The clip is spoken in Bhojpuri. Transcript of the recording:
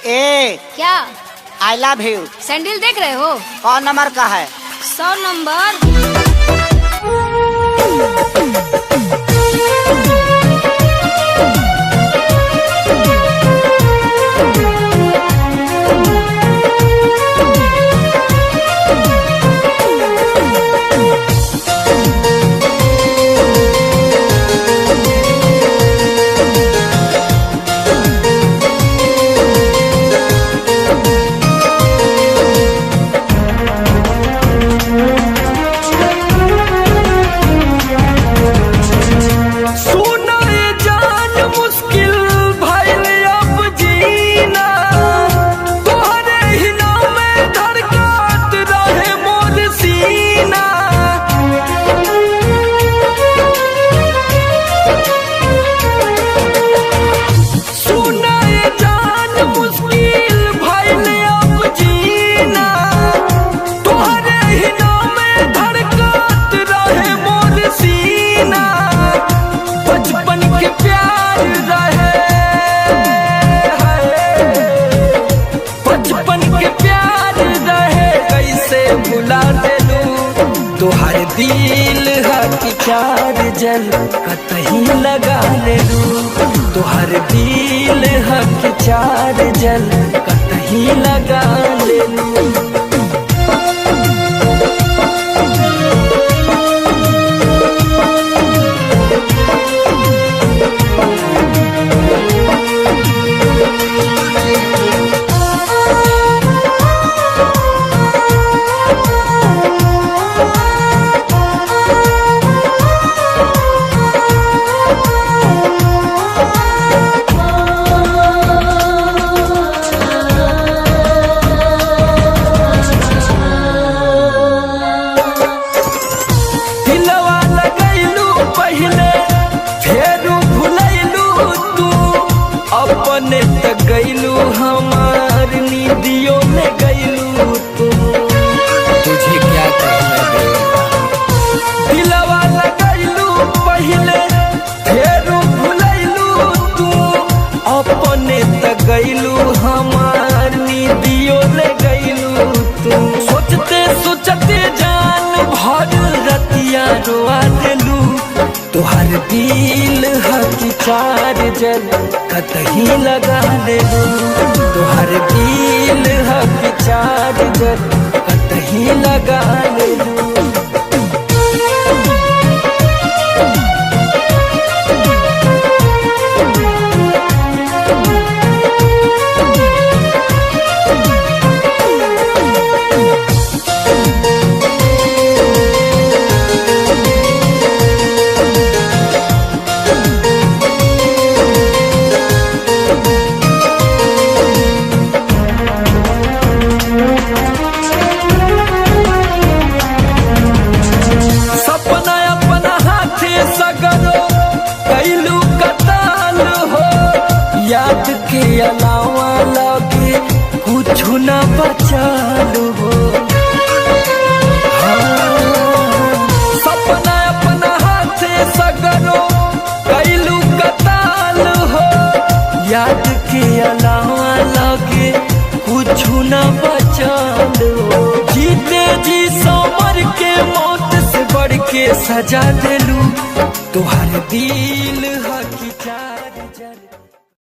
ए क्या? I love you. सैंडल देख रहे हो? कौन नंबर का है? 100 नंबर। तोहर दिल हकी चार जल कतही लगा ले लू। तोहर दिल हकी चार जल कतही लगा ले लू। अपने तक गईलू हमार नींदियों में गईलू तू। तुझे क्या कहना दिलवा लगैलू पहले फिर भुलैलू तू। अपने तक गईलू हमार नींदियों में गईलू तू। सोचते सोचते जान भर रतिया रोआ देलू। तोहर दिल हकी चार जल कतही लगा ले लू। तोहर दिल हकी चार जल कतही लगा ले लू। याद के अलावा लगे कुछ न बचालू हो। सपना अपना हाथ सगरो कैलू कताल हो। याद के अलावा लगे कुछ न बचालू हो। जीते जी समर के मौत से बढ़ के सजा देलू। तोहर दिल